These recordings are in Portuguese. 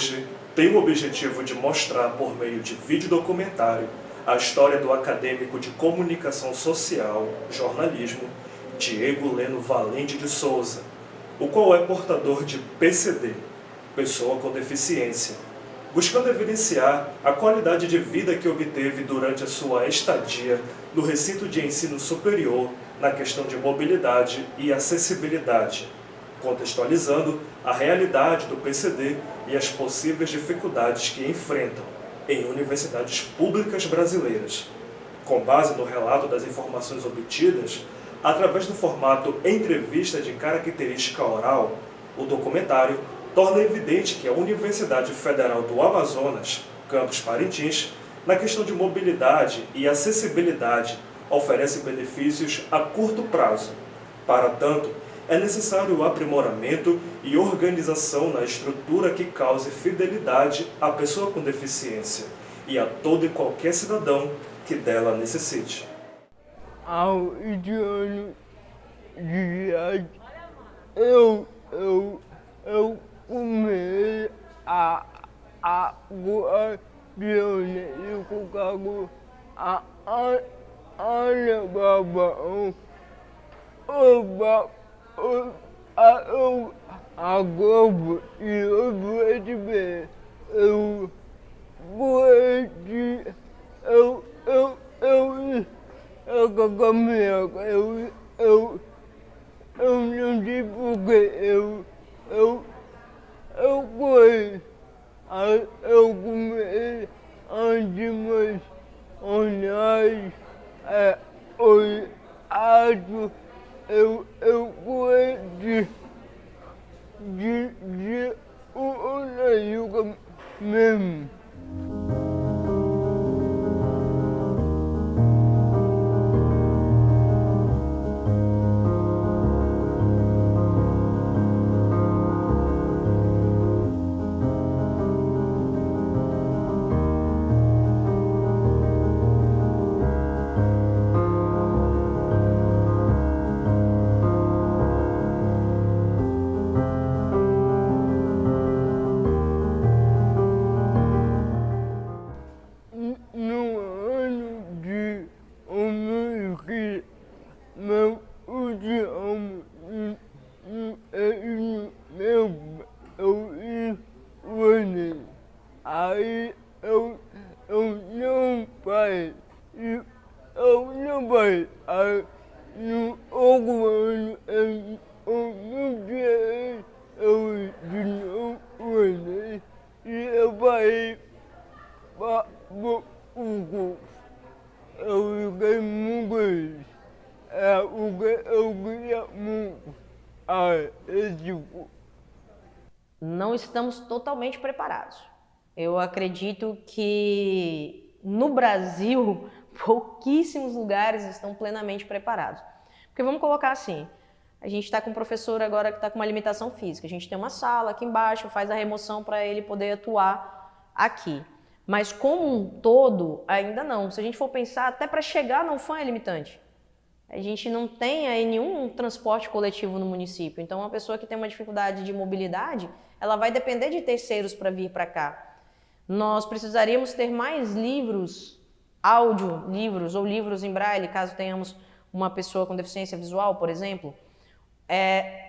hoje tem o objetivo de mostrar, por meio de vídeo documentário, a história do acadêmico de comunicação social, jornalismo, Diego Leno Valente de Souza, o qual é portador de PCD, pessoa com deficiência, buscando evidenciar a qualidade de vida que obteve durante a sua estadia no recinto de ensino superior na questão de mobilidade e acessibilidade, contextualizando a realidade do PCD e as possíveis dificuldades que enfrentam em universidades públicas brasileiras. Com base no relato das informações obtidas, através do formato entrevista de característica oral, o documentário torna evidente que a Universidade Federal do Amazonas, Campus Parintins, na questão de mobilidade e acessibilidade, oferece benefícios a curto prazo. Para tanto, é necessário o aprimoramento e organização na estrutura que cause fidelidade à pessoa com deficiência e a todo e qualquer cidadão que dela necessite. Ao idioma de viagem, eu comecei a agora pioneiro com cargo a babão, a Globo e o BTV. Eu não sei porque eu comecei antes, mas online, olhado, eu fui de uma yoga mesmo. No ano de 2015, meu último eu enganei. Aí eu não parei. Aí no outro ano eu não tirei, eu de novo enganei e eu parei. Eu fiquei muito feliz. O que eu queria muito. Não estamos totalmente preparados. Eu acredito que no Brasil, pouquíssimos lugares estão plenamente preparados. Porque vamos colocar assim, a gente está com um professor agora que está com uma limitação física, a gente tem uma sala aqui embaixo, faz a remoção para ele poder atuar aqui. Mas como um todo, ainda não. Se a gente for pensar, até para chegar na UFAM é limitante. A gente não tem aí nenhum transporte coletivo no município. Então, uma pessoa que tem uma dificuldade de mobilidade, ela vai depender de terceiros para vir para cá. Nós precisaríamos ter mais livros, audiolivros ou livros em braille, caso tenhamos uma pessoa com deficiência visual, por exemplo.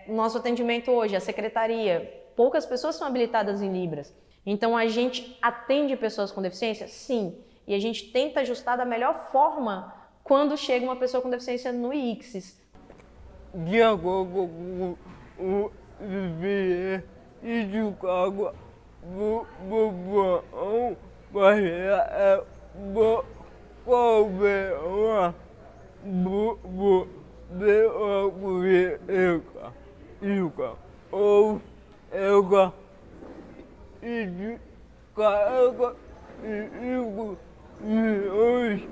Nosso atendimento hoje, a secretaria, poucas pessoas são habilitadas em Libras. Então, a gente atende pessoas com deficiência? Sim. E a gente tenta ajustar da melhor forma quando chega uma pessoa com deficiência no ICSIS. De acordo com o viver e de cargo, bobão, para problema, ou e de carga e milhões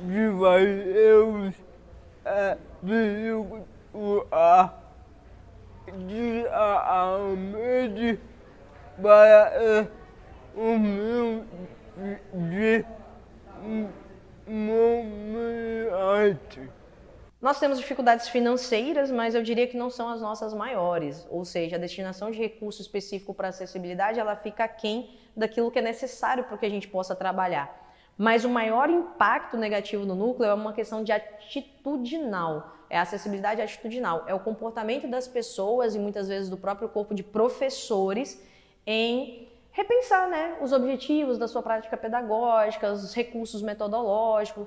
de valeuros diariamente para o meu de mobilidade. Nós temos dificuldades financeiras, mas eu diria que não são as nossas maiores, ou seja, a destinação de recurso específico para acessibilidade, ela fica aquém daquilo que é necessário para que a gente possa trabalhar. Mas o maior impacto negativo no núcleo é uma questão de atitudinal, é a acessibilidade atitudinal, é o comportamento das pessoas e muitas vezes do próprio corpo de professores em repensar, né, os objetivos da sua prática pedagógica, os recursos metodológicos.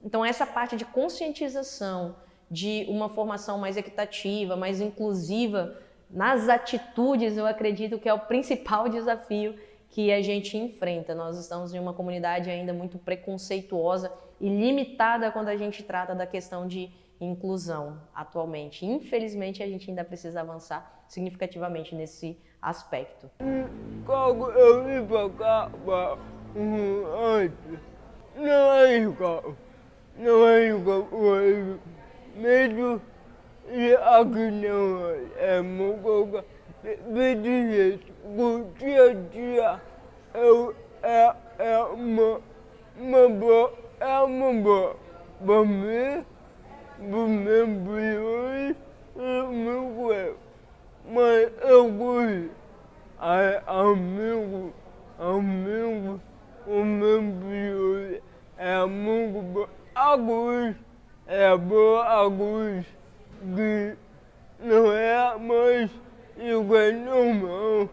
Então essa parte de conscientização, de uma formação mais equitativa, mais inclusiva nas atitudes, eu acredito que é o principal desafio que a gente enfrenta. Nós estamos em uma comunidade ainda muito preconceituosa e limitada quando a gente trata da questão de inclusão atualmente. Infelizmente, a gente ainda precisa avançar significativamente nesse aspecto. Quando eu vim pra cá, antes, não é igual. Não é igual mesmo e aqui não é mucoca. De jeito, o dia a dia é uma boa para mim, para meu filho e meu coelho. Mas eu fui amigo, o meu filho é muito bom. Alguns que não é mais igual normal,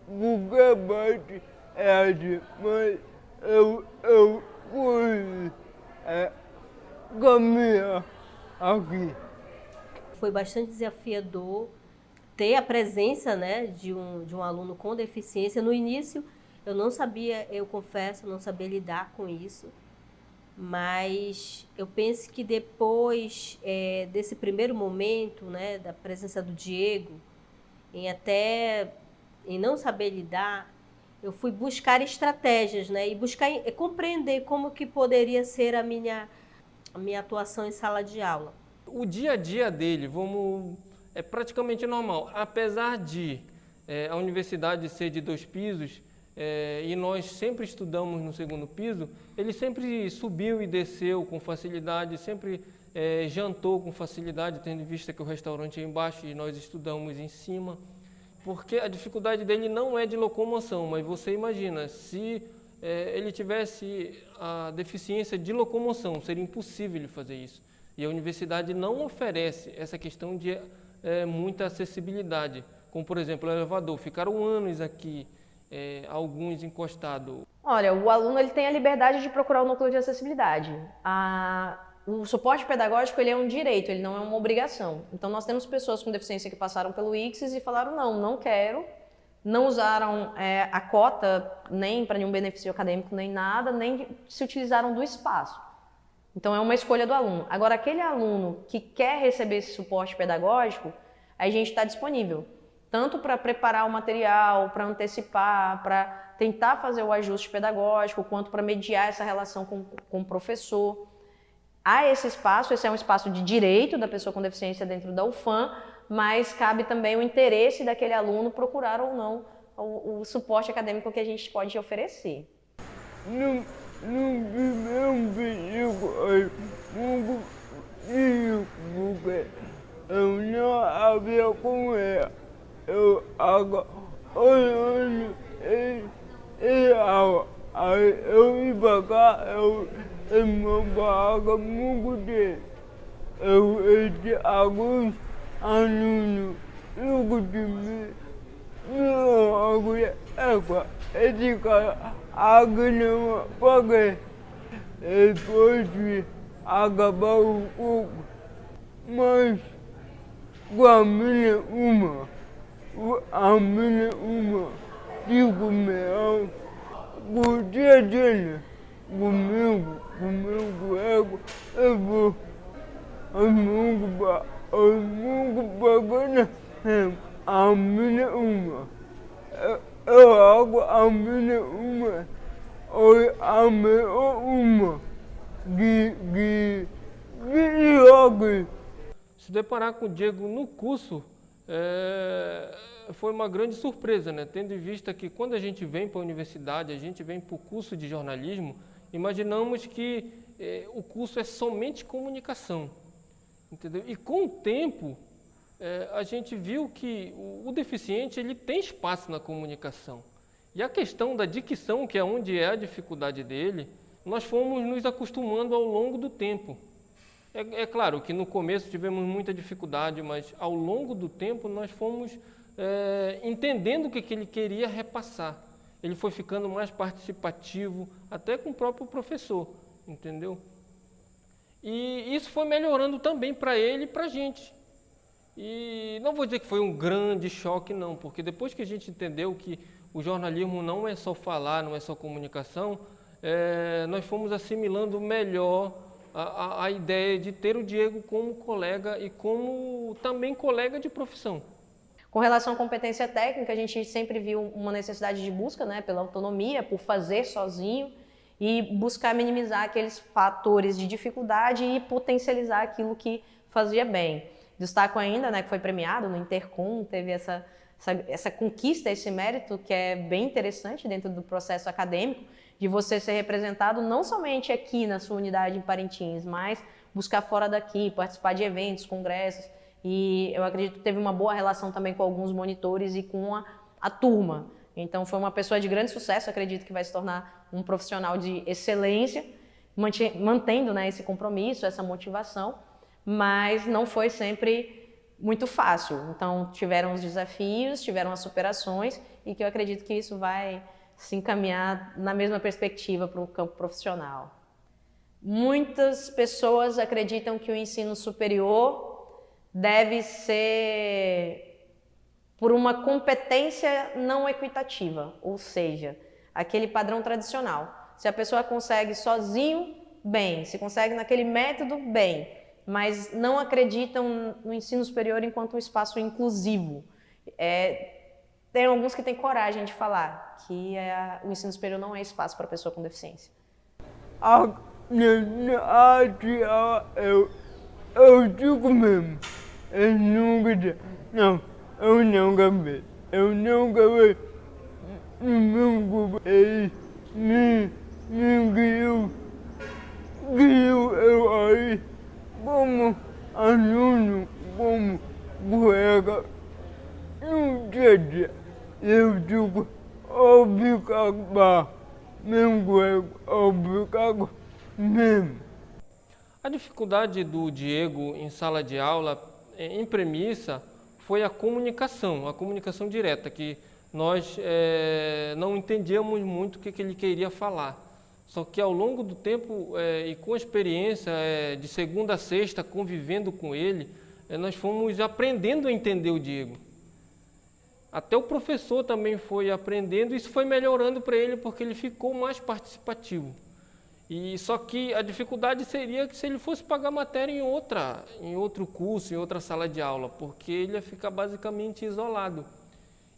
qualquer parte é assim, mas eu fui caminhar aqui. Foi bastante desafiador ter a presença, né, de um aluno com deficiência. No início eu não sabia, eu confesso, não sabia lidar com isso. Mas eu penso que depois desse primeiro momento, né, da presença do Diego, em não saber lidar, eu fui buscar estratégias, né, e buscar compreender como que poderia ser a minha atuação em sala de aula. O dia a dia dele é praticamente normal, apesar de a universidade ser de 2 pisos, e nós sempre estudamos no 2º piso, ele sempre subiu e desceu com facilidade, sempre jantou com facilidade, tendo em vista que o restaurante é embaixo e nós estudamos em cima, porque a dificuldade dele não é de locomoção, mas você imagina, se ele tivesse a deficiência de locomoção, seria impossível ele fazer isso. E a universidade não oferece essa questão de muita acessibilidade, como por exemplo o elevador, ficaram anos aqui, alguns encostados. Olha, o aluno ele tem a liberdade de procurar o núcleo de acessibilidade. O suporte pedagógico ele é um direito, ele não é uma obrigação. Então nós temos pessoas com deficiência que passaram pelo ICSIS e falaram não quero, não usaram a cota nem para nenhum benefício acadêmico nem nada, nem se utilizaram do espaço. Então é uma escolha do aluno. Agora aquele aluno que quer receber esse suporte pedagógico, a gente está disponível. Tanto para preparar o material, para antecipar, para tentar fazer o ajuste pedagógico, quanto para mediar essa relação com o professor. Há esse é um espaço de direito da pessoa com deficiência dentro da UFAM, mas cabe também o interesse daquele aluno procurar ou não o suporte acadêmico que a gente pode oferecer. Não tivemos perigo, porque eu não havia com ela. Eu agora olhando e aí eu ia pra cá, eu não pago muito dele. Eu tinha alguns alunos de mim, não agora esse cara aqui não paguei. Depois de acabar o curso, mas com a minha digo meu, o dia dele, comigo, eu vou, pagando a minha eu hago a minha de yoga. Se deparar com o Diego no curso, foi uma grande surpresa, né? Tendo em vista que quando a gente vem para a universidade, a gente vem para o curso de jornalismo, imaginamos que o curso é somente comunicação. entendeu? E com o tempo, a gente viu que o deficiente ele tem espaço na comunicação. E a questão da dicção, que é onde é a dificuldade dele, nós fomos nos acostumando ao longo do tempo. É claro que no começo tivemos muita dificuldade, mas ao longo do tempo nós fomos entendendo o que ele queria repassar. Ele foi ficando mais participativo, até com o próprio professor, entendeu? E isso foi melhorando também para ele e para a gente. E não vou dizer que foi um grande choque, não, porque depois que a gente entendeu que o jornalismo não é só falar, não é só comunicação, nós fomos assimilando melhor a ideia de ter o Diego como colega e como também colega de profissão. Com relação à competência técnica, a gente sempre viu uma necessidade de busca, né, pela autonomia, por fazer sozinho e buscar minimizar aqueles fatores de dificuldade e potencializar aquilo que fazia bem. Destaco ainda, né, que foi premiado no Intercom, teve essa conquista, esse mérito que é bem interessante dentro do processo acadêmico, de você ser representado não somente aqui na sua unidade em Parintins, mas buscar fora daqui, participar de eventos, congressos. E eu acredito que teve uma boa relação também com alguns monitores e com a turma. Então foi uma pessoa de grande sucesso, acredito que vai se tornar um profissional de excelência, mantendo, né, esse compromisso, essa motivação, mas não foi sempre muito fácil. Então tiveram os desafios, tiveram as superações e que eu acredito que isso vai se encaminhar na mesma perspectiva para o campo profissional. Muitas pessoas acreditam que o ensino superior deve ser por uma competência não equitativa, ou seja, aquele padrão tradicional. Se a pessoa consegue sozinho, bem. Se consegue naquele método, bem. Mas não acreditam no ensino superior enquanto um espaço inclusivo. Tem alguns que têm coragem de falar que o ensino superior não é espaço para pessoa com deficiência. Eu digo mesmo, eu nunca vi, eu nunca vi no meu grupo, ele me guiou eu aí como aluno, como colega, no dia a dia, eu digo, obrigado, meu colega, obrigado mesmo. A dificuldade do Diego em sala de aula, em premissa, foi a comunicação direta, que nós não entendíamos muito o que ele queria falar. Só que ao longo do tempo e com a experiência de segunda a sexta, convivendo com ele, nós fomos aprendendo a entender o Diego. Até o professor também foi aprendendo, e isso foi melhorando para ele porque ele ficou mais participativo. E só que a dificuldade seria que se ele fosse pagar matéria em outro curso, em outra sala de aula, porque ele ia ficar basicamente isolado.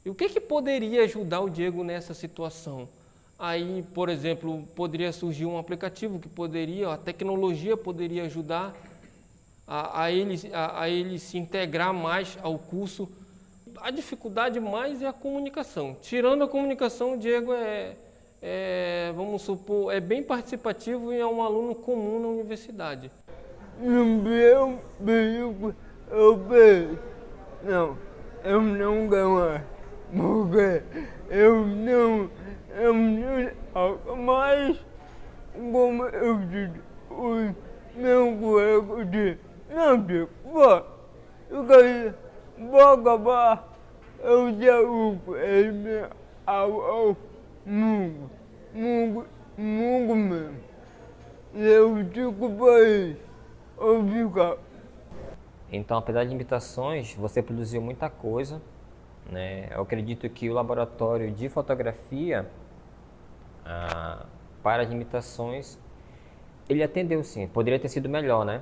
E o que poderia ajudar o Diego nessa situação? Aí, por exemplo, poderia surgir um aplicativo a tecnologia poderia ajudar a ele se integrar mais ao curso. A dificuldade mais é a comunicação. Tirando a comunicação, o Diego vamos supor, é bem participativo e é um aluno comum na universidade. Eu não ganho, porque eu não, mas como eu disse, o meu colega disse, não digo, vou acabar, eu derrubo ele ao mundo mesmo. Eu digo para ele, obrigado. Então, apesar de limitações, você produziu muita coisa, né? Eu acredito que o laboratório de fotografia, para as limitações, ele atendeu sim. Poderia ter sido melhor, né?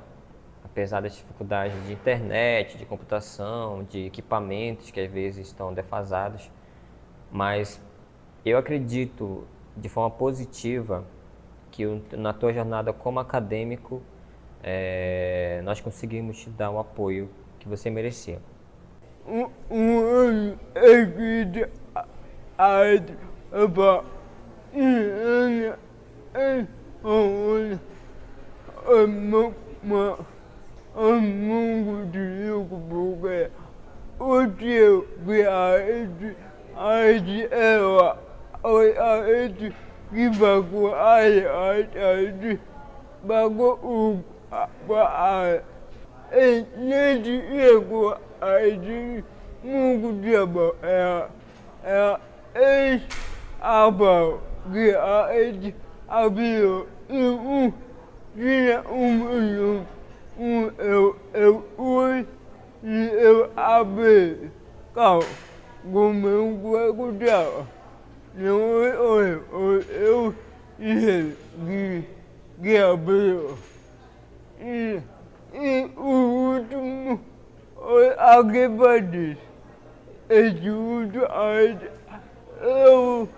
Apesar das dificuldades de internet, de computação, de equipamentos que às vezes estão defasados. Mas eu acredito de forma positiva que na tua jornada como acadêmico, nós conseguimos te dar o apoio que você merecia. o mundo de rico porque o tio que a gente que pagou a gente pagou e nesse chegou a gente muito tempo ex-avó que a gente abriu e tinha milhão, eu fui e eu abri, calma, com meu corpo dela. Não eu disse que abriu. E o último foi aqui para dizer. Esse último eu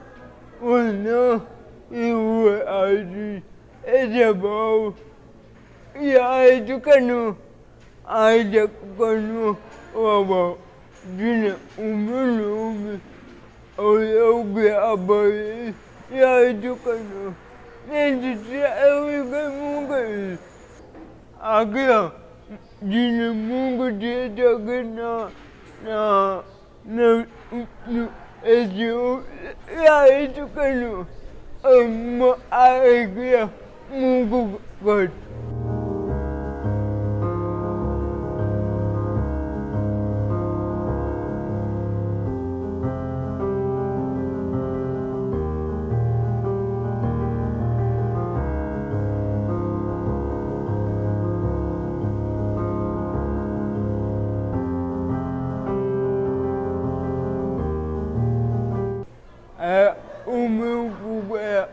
fui não e fui aí, esse é bom. E aí de cano, o bom, tinha meu nome, eu gravei, e aí de cano, nesse dia eu fiquei muito feliz. Aqui ó, tinha muito gente aqui e aí de cano, uma alegria muito grande. O meu clube é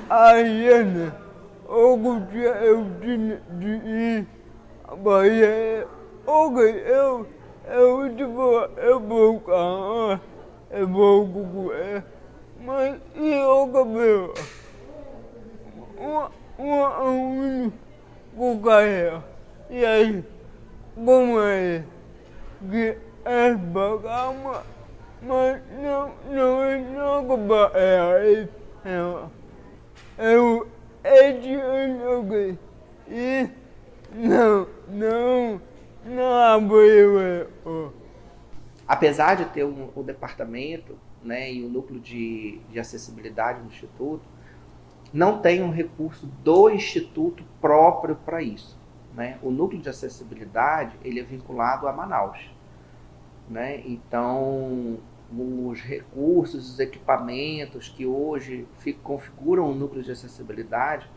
a hiena. Algum dia eu tinha de ir à Bahia. Eu vou cá, eu vou comer. Mas e o cabelo? Uma unha com carreira. E aí, como é que é bacana? Mas não esse ano aqui e não abriu. Apesar de ter o departamento, né, e o núcleo de acessibilidade no Instituto, não tem um recurso do Instituto próprio para isso, né? O núcleo de acessibilidade ele é vinculado a Manaus, né? Então os recursos, os equipamentos que hoje configuram o núcleo de acessibilidade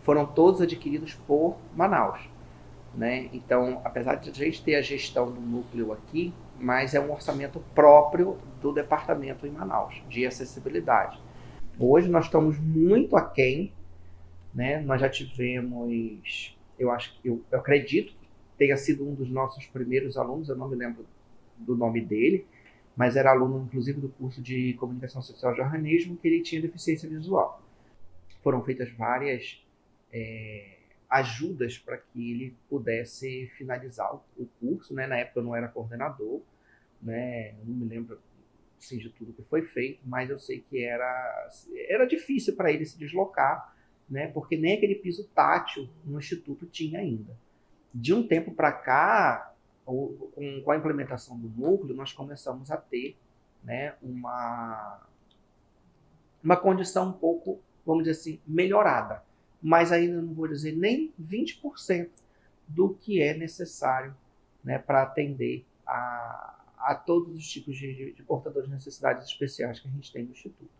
foram todos adquiridos por Manaus, né? Então, apesar de a gente ter a gestão do núcleo aqui, mas é um orçamento próprio do departamento em Manaus, de acessibilidade. Hoje nós estamos muito aquém, né? Nós já tivemos, eu acredito que tenha sido um dos nossos primeiros alunos, eu não me lembro do nome dele, mas era aluno, inclusive, do curso de Comunicação Social e Jornalismo, que ele tinha deficiência visual. Foram feitas várias ajudas para que ele pudesse finalizar o curso, né? Na época eu não era coordenador, né? Eu não me lembro assim, de tudo que foi feito, mas eu sei que era difícil para ele se deslocar, né? Porque nem aquele piso tátil no Instituto tinha ainda. De um tempo para cá, com a implementação do núcleo, nós começamos a ter, né, uma condição um pouco, vamos dizer assim, melhorada. Mas ainda não vou dizer nem 20% do que é necessário, né, para atender a todos os tipos de portadores de necessidades especiais que a gente tem no Instituto.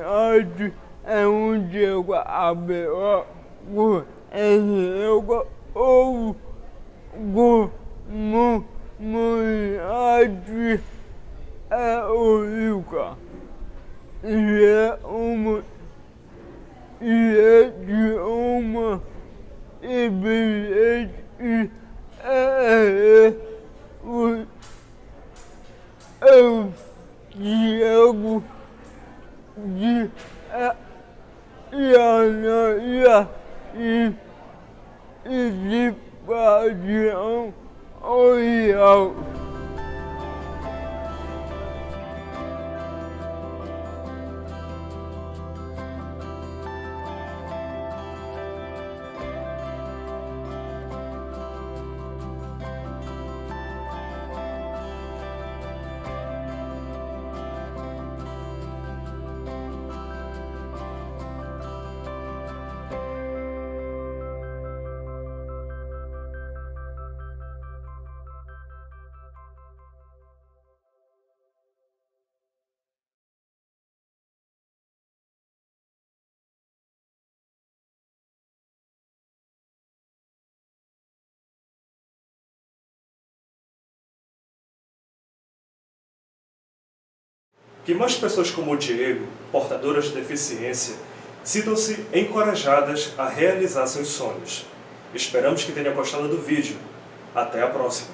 Hoje é um dia eu abri o comunidade é única e é de uma evidente eu Diego de Ianaia e de Guardião Orial. Que mais pessoas como o Diego, portadoras de deficiência, sintam-se encorajadas a realizar seus sonhos. Esperamos que tenha gostado do vídeo. Até a próxima!